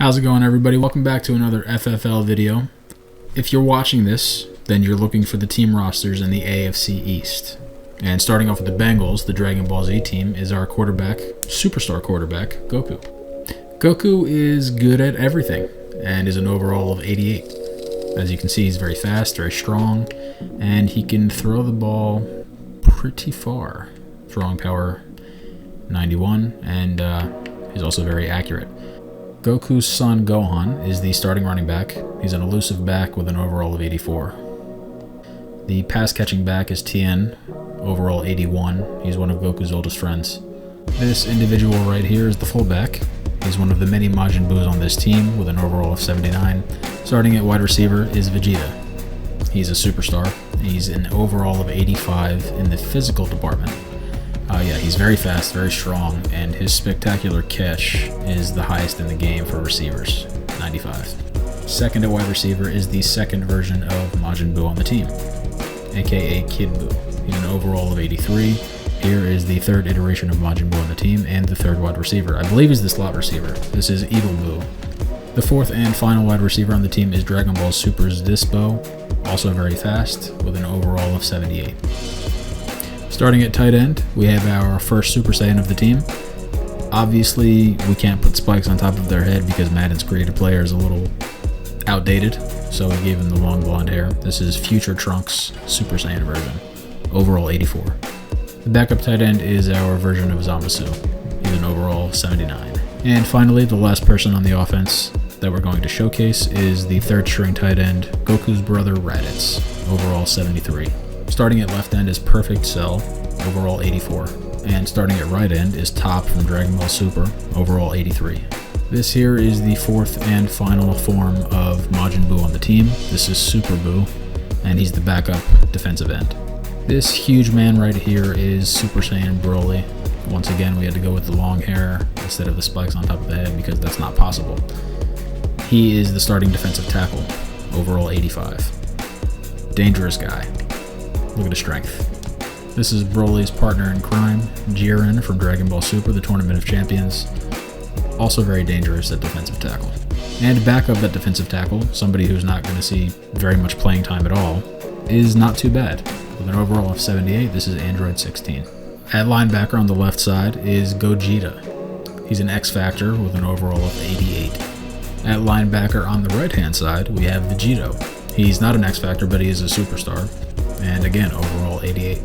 How's it going, everybody? Welcome back to another FFL video. If you're watching this, then you're looking for the team rosters in the AFC East. And starting off with the Bengals, the Dragon Ball Z team, is our quarterback, superstar quarterback, Goku. Goku is good at everything and is an overall of 88. As you can see, he's very fast, very strong, and he can throw the ball pretty far. Throwing power 91, and he's also very accurate. Goku's son Gohan is the starting running back. He's an elusive back with an overall of 84. The pass catching back is Tien, overall 81. He's one of Goku's oldest friends. This individual right here is the fullback. He's one of the many Majin Buus on this team with an overall of 79. Starting at wide receiver is Vegeta. He's a superstar. He's an overall of 85 in the physical department. He's very fast, very strong, and his spectacular catch is the highest in the game for receivers, 95. Second at wide receiver is the second version of Majin Buu on the team, aka Kid Buu. He's an overall of 83. Here is the third iteration of Majin Buu on the team and the third wide receiver. I believe he's the slot receiver. This is Evil Buu. The fourth and final wide receiver on the team is Dragon Ball Super's Dispo, also very fast, with an overall of 78. Starting at tight end, we have our first Super Saiyan of the team. Obviously, we can't put spikes on top of their head because Madden's creative player is a little outdated, so we gave him the long blonde hair. This is Future Trunks' Super Saiyan version, overall 84. The backup tight end is our version of Zamasu. He's an overall 79. And finally, the last person on the offense that we're going to showcase is the third string tight end, Goku's brother Raditz, overall 73. Starting at left end is Perfect Cell, overall 84. And starting at right end is Top from Dragon Ball Super, overall 83. This here is the fourth and final form of Majin Buu on the team. This is Super Buu, and he's the backup defensive end. This huge man right here is Super Saiyan Broly. Once again, we had to go with the long hair instead of the spikes on top of the head because that's not possible. He is the starting defensive tackle, overall 85. Dangerous guy. Look at his strength. This is Broly's partner in crime, Jiren from Dragon Ball Super, the Tournament of Champions. Also very dangerous at defensive tackle. And backup at defensive tackle, somebody who's not going to see very much playing time at all, is not too bad. With an overall of 78, this is Android 16. At linebacker on the left side is Gogeta. He's an X Factor with an overall of 88. At linebacker on the right-hand side, we have Vegito. He's not an X Factor, but he is a superstar. And again, overall 88.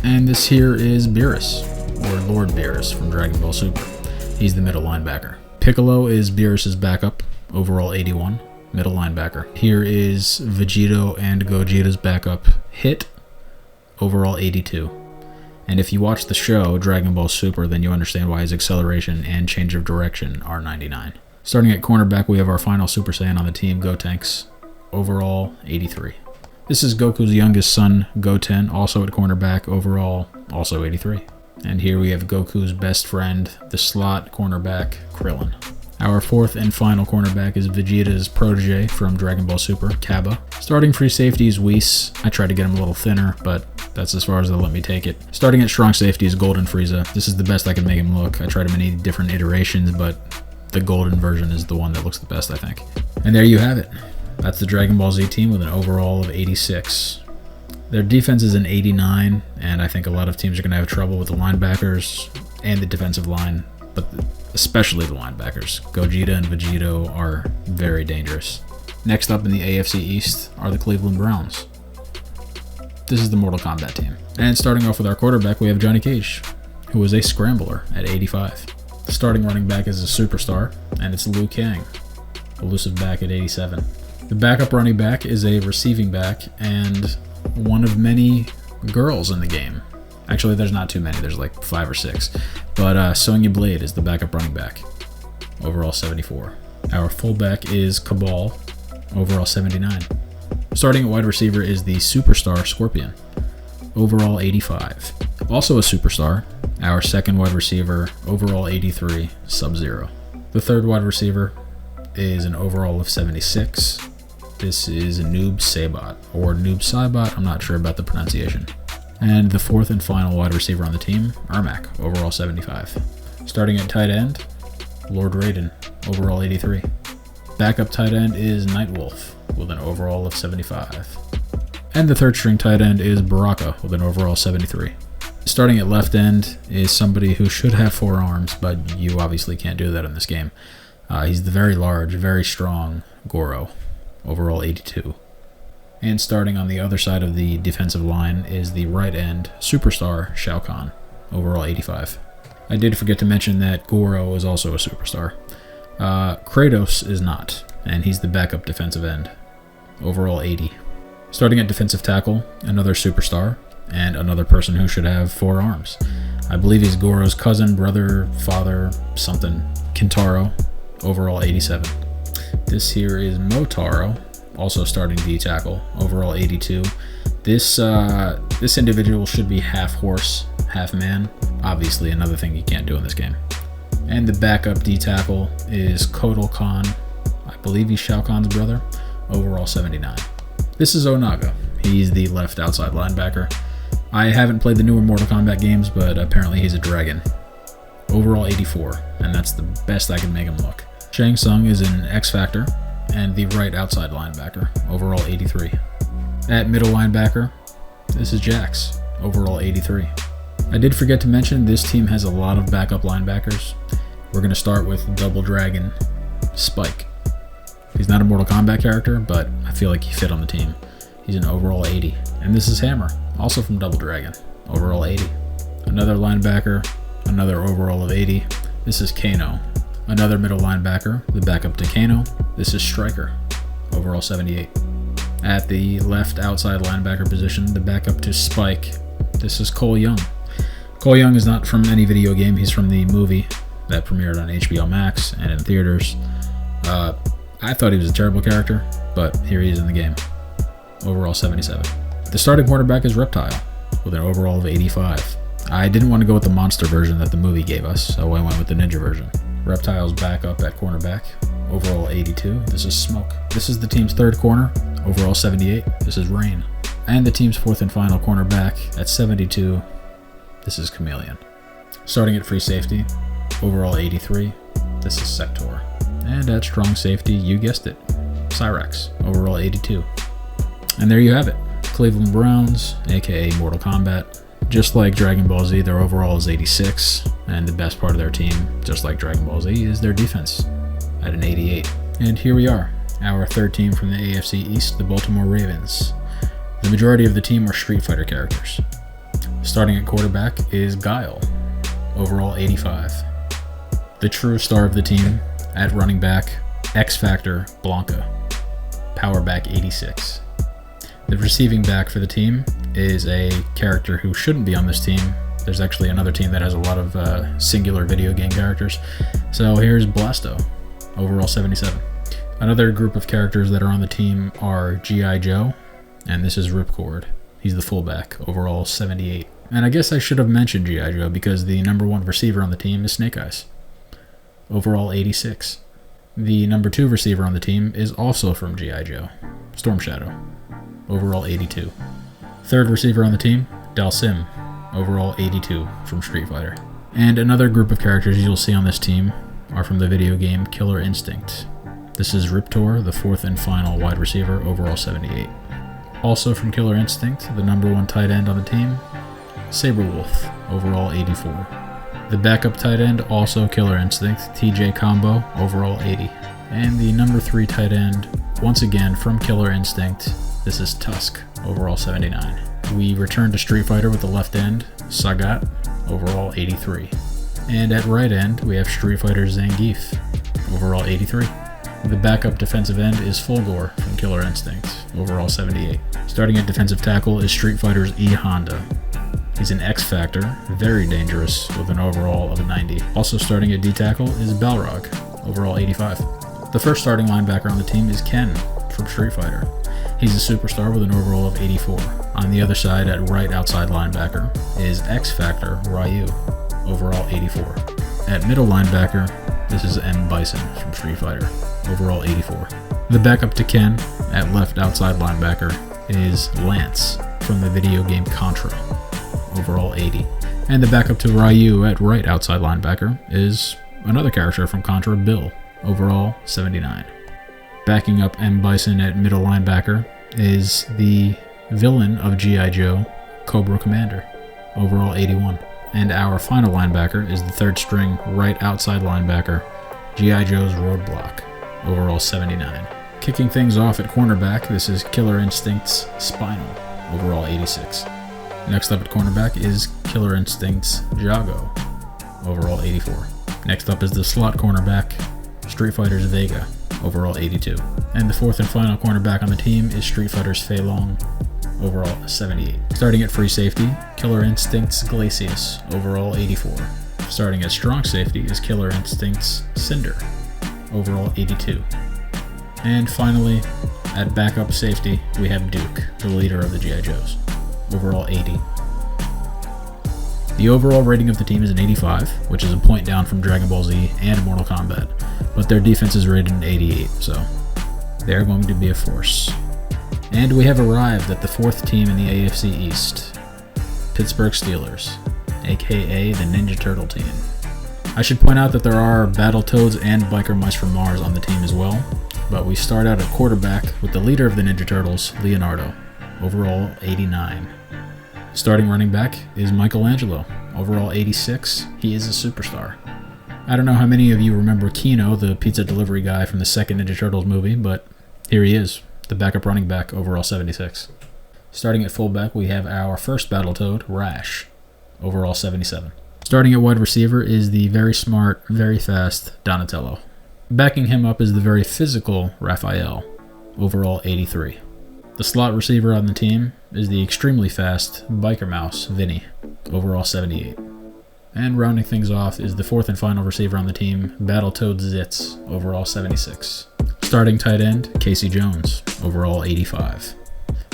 And this here is Beerus, or Lord Beerus from Dragon Ball Super. He's the middle linebacker. Piccolo is Beerus's backup, overall 81, middle linebacker. Here is Vegito and Gogeta's backup, Hit, overall 82. And if you watch the show, Dragon Ball Super, then you understand why his acceleration and change of direction are 99. Starting at cornerback, we have our final Super Saiyan on the team, Gotenks, overall 83. This is Goku's youngest son, Goten, also at cornerback, overall, also 83. And here we have Goku's best friend, the slot cornerback, Krillin. Our fourth and final cornerback is Vegeta's protege from Dragon Ball Super, Cabba. Starting free safety is Whis. I tried to get him a little thinner, but that's as far as they'll let me take it. Starting at strong safety is Golden Frieza. This is the best I can make him look. I tried many different iterations, but the golden version is the one that looks the best, I think. And there you have it. That's the Dragon Ball Z team with an overall of 86. Their defense is an 89, and I think a lot of teams are going to have trouble with the linebackers and the defensive line, but especially the linebackers. Gogeta and Vegito are very dangerous. Next up in the AFC East are the Cleveland Browns. This is the Mortal Kombat team. And starting off with our quarterback, we have Johnny Cage, who is a scrambler at 85. The starting running back is a superstar, and it's Liu Kang, elusive back at 87. The backup running back is a receiving back and one of many girls in the game. Actually, there's not too many. There's like 5 or 6. But Sonya Blade is the backup running back. Overall 74. Our fullback is Cabal. Overall 79. Starting at wide receiver is the superstar Scorpion. Overall 85. Also a superstar, our second wide receiver, overall 83, Sub-Zero. The third wide receiver is an overall of 76. This is Noob Saibot, or Noob Saibot, I'm not sure about the pronunciation. And the fourth and final wide receiver on the team, Ermac, overall 75. Starting at tight end, Lord Raiden, overall 83. Backup tight end is Nightwolf with an overall of 75. And the third string tight end is Baraka with an overall 73. Starting at left end is somebody who should have 4 arms, but you obviously can't do that in this game. He's the very large, very strong Goro, overall 82. And starting on the other side of the defensive line is the right end superstar Shao Kahn, overall 85. I did forget to mention that Goro is also a superstar. Kratos is not, and he's the backup defensive end, overall 80. Starting at defensive tackle, another superstar, and another person who should have 4 arms. I believe he's Goro's cousin, brother, father, something. Kintaro, overall 87. This here is Motaro, also starting D tackle, overall 82. This individual should be half horse, half man. Obviously another thing you can't do in this game. And the backup D tackle is Kotal Khan. I believe he's Shao Kahn's brother, overall 79. This is Onaga. He's the left outside linebacker. I haven't played the newer Mortal Kombat games, but apparently he's a dragon. Overall 84, and that's the best I can make him look. Shang Tsung is an X Factor, and the right outside linebacker, overall 83. At middle linebacker, this is Jax, overall 83. I did forget to mention this team has a lot of backup linebackers. We're going to start with Double Dragon Spike. He's not a Mortal Kombat character, but I feel like he fit on the team. He's an overall 80. And this is Hammer, also from Double Dragon, overall 80. Another linebacker, another overall of 80. This is Kano. Another middle linebacker, the backup to Kano. This is Stryker, overall 78. At the left outside linebacker position, the backup to Spike. This is Cole Young. Cole Young is not from any video game. He's from the movie that premiered on HBO Max and in theaters. I thought he was a terrible character, but here he is in the game. Overall 77. The starting quarterback is Reptile with an overall of 85. I didn't want to go with the monster version that the movie gave us, so I went with the ninja version. Reptile's backup at cornerback, overall 82. This is Smoke. This is the team's third corner, overall 78. This is Rain. And the team's fourth and final cornerback at 72. This is Chameleon. Starting at free safety, overall 83. This is Sector. And at strong safety, you guessed it, Cyrax, overall 82. And there you have it. Cleveland Browns, aka Mortal Kombat. Just like Dragon Ball Z, their overall is 86, and the best part of their team, just like Dragon Ball Z, is their defense at an 88. And here we are, our third team from the AFC East, the Baltimore Ravens. The majority of the team are Street Fighter characters. Starting at quarterback is Guile, overall 85. The true star of the team at running back, X Factor Blanca, power back 86. The receiving back for the team is a character who shouldn't be on this team. There's actually another team that has a lot of singular video game characters. So here's Blasto, overall 77. Another group of characters that are on the team are G.I. Joe, and this is Ripcord. He's the fullback, overall 78. And I guess I should have mentioned G.I. Joe because the number 1 receiver on the team is Snake Eyes, overall 86. The number 2 receiver on the team is also from G.I. Joe, Storm Shadow, overall 82. Third receiver on the team, Dalsim, overall 82 from Street Fighter. And another group of characters you'll see on this team are from the video game Killer Instinct. This is Riptor, the 4th and final wide receiver, overall 78. Also from Killer Instinct, the number 1 tight end on the team, Saberwolf, overall 84. The backup tight end, also Killer Instinct, TJ Combo, overall 80. And the number 3 tight end, once again from Killer Instinct, this is Tusk, overall 79. We return to Street Fighter with the left end, Sagat, overall 83. And at right end, we have Street Fighter Zangief, overall 83. The backup defensive end is Fulgore from Killer Instinct, overall 78. Starting at defensive tackle is Street Fighter's E Honda. He's an X Factor, very dangerous, with an overall of a 90. Also starting at D tackle is Balrog, overall 85. The first starting linebacker on the team is Ken from Street Fighter. He's a superstar with an overall of 84. On the other side at right outside linebacker is X Factor Ryu, overall 84. At middle linebacker, this is M. Bison from Street Fighter, overall 84. The backup to Ken at left outside linebacker is Lance from the video game Contra, overall 80. And the backup to Ryu at right outside linebacker is another character from Contra, Bill, overall 79. Backing up M. Bison at middle linebacker is the villain of G.I. Joe, Cobra Commander, overall 81. And our final linebacker is the third string right outside linebacker, G.I. Joe's Roadblock, overall 79. Kicking things off at cornerback, this is Killer Instinct's Spinal, overall 86. Next up at cornerback is Killer Instinct's Jago, overall 84. Next up is the slot cornerback, Street Fighter's Vega, overall 82. And the fourth and final cornerback on the team is Street Fighter's Fei Long, overall 78. Starting at free safety, Killer Instinct's Glacius, overall 84. Starting at strong safety is Killer Instinct's Cinder, overall 82. And finally, at backup safety, we have Duke, the leader of the G.I. Joes, overall 80. The overall rating of the team is an 85, which is a point down from Dragon Ball Z and Mortal Kombat, but their defense is rated an 88, so they're going to be a force. And we have arrived at the fourth team in the AFC East, Pittsburgh Steelers, aka the Ninja Turtle team. I should point out that there are Battletoads and Biker Mice from Mars on the team as well, but we start out at quarterback with the leader of the Ninja Turtles, Leonardo, overall 89. Starting running back is Michelangelo, overall 86. He is a superstar. I don't know how many of you remember Kino, the pizza delivery guy from the second Ninja Turtles movie, but here he is, the backup running back, overall 76. Starting at fullback, we have our first Battletoad, Rash, overall 77. Starting at wide receiver is the very smart, very fast Donatello. Backing him up is the very physical Raphael, overall 83. The slot receiver on the team is the extremely fast Biker Mouse, Vinny, overall 78. And rounding things off is the fourth and final receiver on the team, Battletoad Zitz, overall 76. Starting tight end, Casey Jones, overall 85.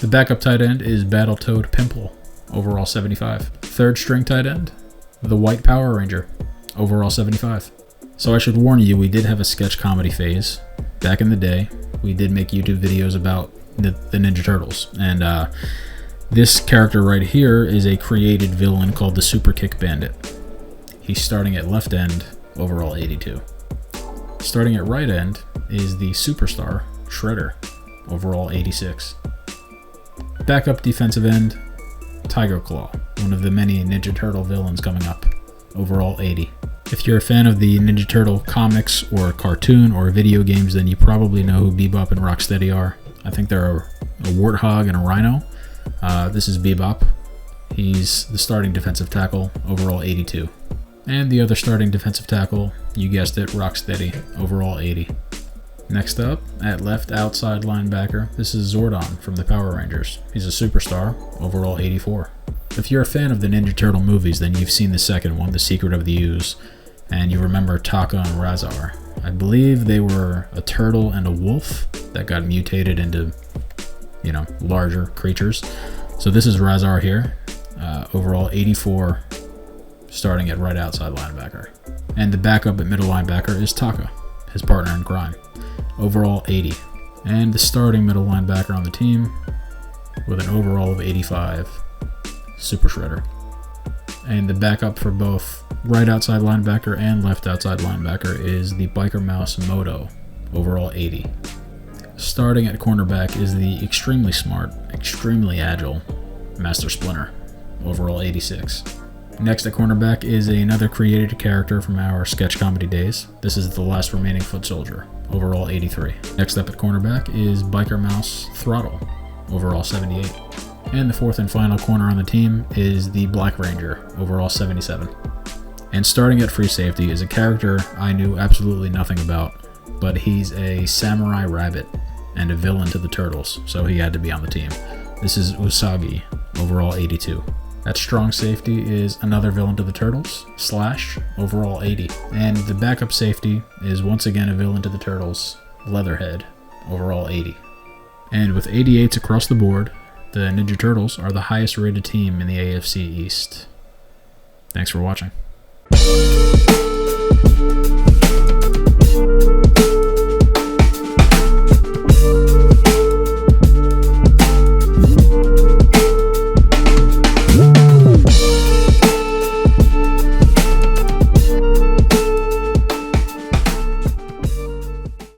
The backup tight end is Battletoad Pimple, overall 75. Third string tight end, the White Power Ranger, overall 75. So I should warn you, we did have a sketch comedy phase. Back in the day, we did make YouTube videos about the Ninja Turtles, and this character right here is a created villain called the Super Kick Bandit. He's starting at left end, overall 82. Starting at right end is the superstar Shredder, overall 86. Backup defensive end, Tiger Claw, one of the many Ninja Turtle villains coming up, overall 80. If you're a fan of the Ninja Turtle comics or cartoon or video games, then you probably know who Bebop and Rocksteady are. I think they're a warthog and a rhino. This is Bebop. He's the starting defensive tackle, overall 82. And the other starting defensive tackle, you guessed it, Rocksteady, overall 80. Next up, at left outside linebacker, this is Zordon from the Power Rangers. He's a superstar, overall 84. If you're a fan of the Ninja Turtle movies, then you've seen the second one, The Secret of the Ooze, and you remember Taka and Razar. I believe they were a turtle and a wolf that got mutated into, larger creatures. So this is Razar here, overall 84, starting at right outside linebacker. And the backup at middle linebacker is Taka, his partner in crime, overall 80. And the starting middle linebacker on the team, with an overall of 85, Super Shredder. And the backup for both right outside linebacker and left outside linebacker is the Biker Mouse Moto, overall 80. Starting at cornerback is the extremely smart, extremely agile Master Splinter, overall 86. Next at cornerback is another created character from our sketch comedy days. This is the last remaining foot soldier, overall 83. Next up at cornerback is Biker Mouse Throttle, overall 78. And the fourth and final corner on the team is the Black Ranger, overall 77. And starting at free safety is a character I knew absolutely nothing about, but he's a samurai rabbit and a villain to the Turtles, so he had to be on the team. This is Usagi, overall 82. At strong safety is another villain to the Turtles, Slash, overall 80. And the backup safety is once again a villain to the Turtles, Leatherhead, overall 80. And with 88s across the board, the Ninja Turtles are the highest rated team in the AFC East. Thanks for watching.